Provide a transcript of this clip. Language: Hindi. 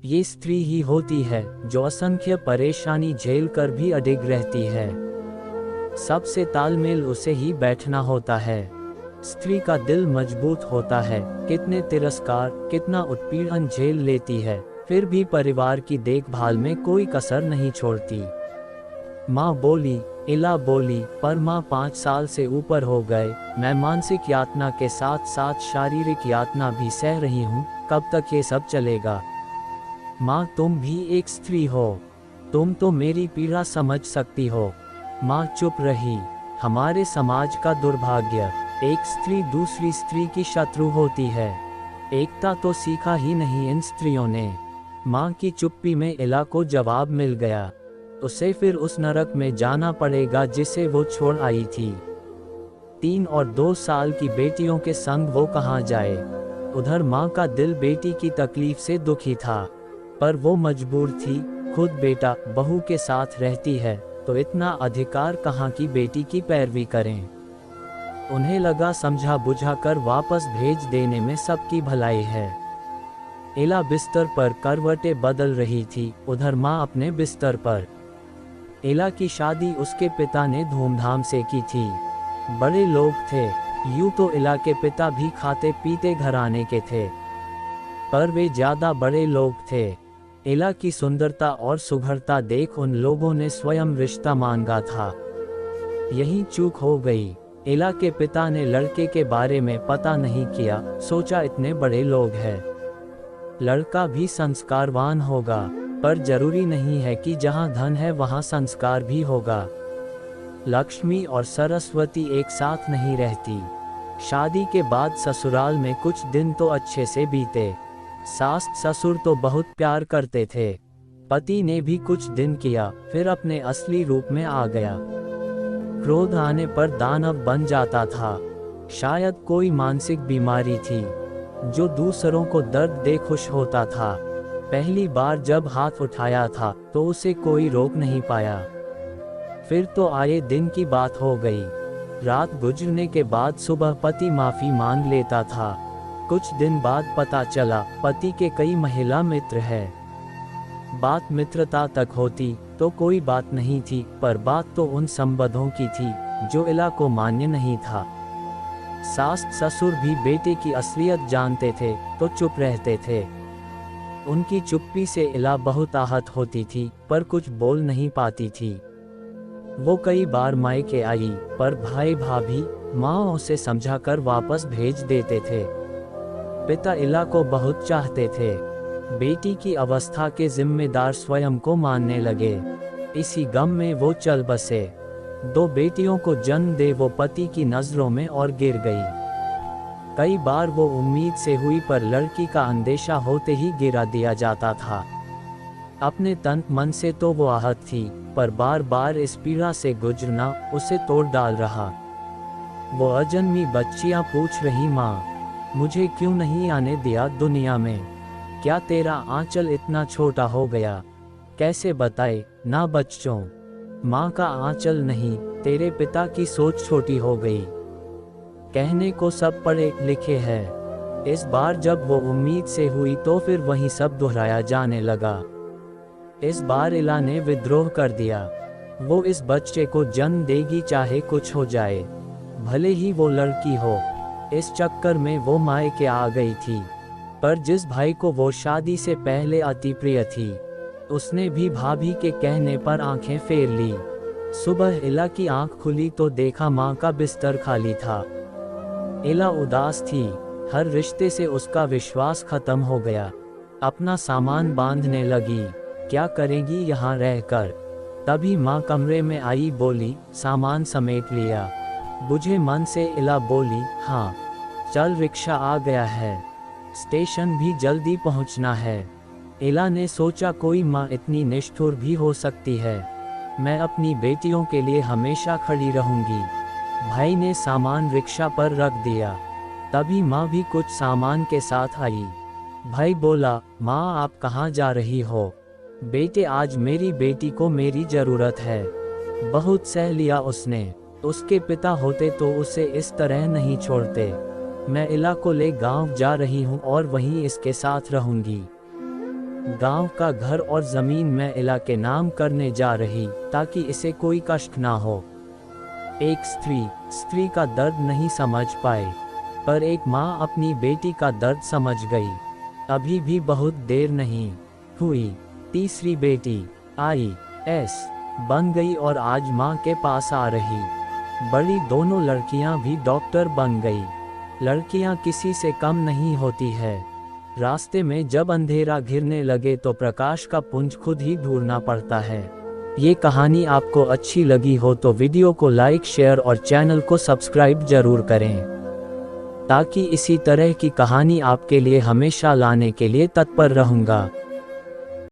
ये स्त्री ही होती है जो असंख्य परेशानी झेल कर भी अडिग रहती है। सबसे तालमेल उसे ही बैठना होता है। स्त्री का दिल मजबूत होता है, कितने तिरस्कार, कितना उत्पीड़न झेल लेती है, फिर भी परिवार की देखभाल में कोई कसर नहीं छोड़ती। माँ बोली, इला बोली, पर माँ 5 साल से ऊपर हो गए, मैं मानसिक यातना के साथ साथ शारीरिक यातना भी सह रही हूँ, कब तक ये सब चलेगा। माँ तुम भी एक स्त्री हो, तुम तो मेरी पीड़ा समझ सकती हो। माँ चुप रही। हमारे समाज का दुर्भाग्य, एक स्त्री दूसरी स्त्री की शत्रु होती है। एकता तो सीखा ही नहीं इन स्त्रियों ने। माँ की चुप्पी में इला को जवाब मिल गया, उसे फिर उस नरक में जाना पड़ेगा जिसे वो छोड़ आई थी। 3 और 2 साल की बेटियों के संग वो कहाँ जाए। उधर माँ का दिल बेटी की तकलीफ से दुखी था, पर वो मजबूर थी। खुद बेटा बहू के साथ रहती है तो इतना अधिकार कहाँ की बेटी की पैरवी करें। उन्हें लगा समझा बुझा कर वापस भेज देने में सबकी भलाई है। इला बिस्तर पर करवटें बदल रही थी, उधर माँ अपने बिस्तर पर। इला की शादी उसके पिता ने धूमधाम से की थी। बड़े लोग थे, यूं तो इला के पिता भी खाते पीते घराने के थे, पर वे ज्यादा बड़े लोग थे। इला की सुंदरता और सुघड़ता देख उन लोगों ने स्वयं रिश्ता मांगा था। यही चूक हो गई। इला के पिता ने लड़के के बारे में पता नहीं किया, सोचा इतने बड़े लोग हैं, लड़का भी संस्कारवान होगा, पर जरूरी नहीं है कि जहां धन है वहां संस्कार भी होगा। लक्ष्मी और सरस्वती एक साथ नहीं रहती। शादी के बाद ससुराल में कुछ दिन तो अच्छे से बीते। सास ससुर तो बहुत प्यार करते थे। पति ने भी कुछ दिन किया, फिर अपने असली रूप में आ गया। क्रोध आने पर दानव बन जाता था। शायद कोई मानसिक बीमारी थी, जो दूसरों को दर्द दे खुश होता था। पहली बार जब हाथ उठाया था तो उसे कोई रोक नहीं पाया। फिर तो आए दिन की बात हो गई। रात गुजरने के बाद सुबह पति माफी मांग लेता था। कुछ दिन बाद पता चला पति के कई महिला मित्र हैं। बात मित्रता तक होती तो कोई बात नहीं थी, पर बात तो उन संबंधों की थी जो इला को मान्य नहीं था। सास ससुर भी बेटे की असलियत जानते थे तो चुप रहते थे। उनकी चुप्पी से इला बहुत आहत होती थी, पर कुछ बोल नहीं पाती थी। वो कई बार मायके आई, पर भाई भाभी माँ उसे समझाकर वापस भेज देते थे। पिता इला को बहुत चाहते थे। बेटी की अवस्था के जिम्मेदार स्वयं को मानने लगे। इसी गम में वो चल बसे। 2 बेटियों को जन्म दे वो पति की नजरों में और गिर गई। कई बार वो उम्मीद से हुई, पर लड़की का अंदेशा होते ही गिरा दिया जाता था। अपने तन मन से तो वो आहत थी, पर बार बार इस पीड़ा से गुजरना उसे तोड़ डाल रहा। वो अजन्मी बच्चियां पूछ रही, माँ मुझे क्यों नहीं आने दिया दुनिया में? क्या तेरा आंचल इतना छोटा हो गया? कैसे बताए ना बच्चों, माँ का आंचल नहीं, तेरे पिता की सोच छोटी हो गई। कहने को सब पढ़े लिखे हैं। इस बार जब वो उम्मीद से हुई तो फिर वही सब दोहराया जाने लगा। इस बार इला ने विद्रोह कर दिया। वो इस बच्चे को जन्म देगी चाहे कुछ हो जाए, भले ही वो लड़की हो। इस चक्कर में वो मायके आ गई थी, पर जिस भाई को वो शादी से पहले अति प्रिय थी, उसने भी भाभी के कहने पर आंखें फेर ली। सुबह इला की आंख खुली तो देखा माँ का बिस्तर खाली था। इला उदास थी। हर रिश्ते से उसका विश्वास खत्म हो गया। अपना सामान बांधने लगी। क्या करेगी यहाँ रहकर? तभी माँ कमरे में आई, बोली, सामान समेट लिया? बुझे मन से इला बोली, हाँ चल, रिक्शा आ गया है, स्टेशन भी जल्दी पहुँचना है। इला ने सोचा कोई माँ इतनी निष्ठुर भी हो सकती है। मैं अपनी बेटियों के लिए हमेशा खड़ी रहूंगी। भाई ने सामान रिक्शा पर रख दिया। तभी माँ भी कुछ सामान के साथ आई। भाई बोला, माँ आप कहाँ जा रही हो? बेटे आज मेरी बेटी को मेरी जरूरत है। बहुत सह लिया उसने। उसके पिता होते तो उसे इस तरह नहीं छोड़ते। मैं इला को ले गांव जा रही हूँ और वहीं इसके साथ रहूंगी। गांव का घर और जमीन में इलाके नाम करने जा रही ताकि इसे कोई कष्ट ना हो। एक स्त्री का दर्द नहीं समझ पाए, पर एक माँ अपनी बेटी का दर्द समझ गई। अभी भी बहुत देर नहीं हुई, तीसरी बेटी IAS बन गई और आज माँ के पास आ रही। बड़ी दोनों लड़कियां भी डॉक्टर बन गई। लड़कियां किसी से कम नहीं होती है। रास्ते में जब अंधेरा घिरने लगे तो प्रकाश का पुंज खुद ही ढूंढना पड़ता है। ये कहानी आपको अच्छी लगी हो तो वीडियो को लाइक, शेयर और चैनल को सब्सक्राइब जरूर करें, ताकि इसी तरह की कहानी आपके लिए हमेशा लाने के लिए तत्पर रहूँगा।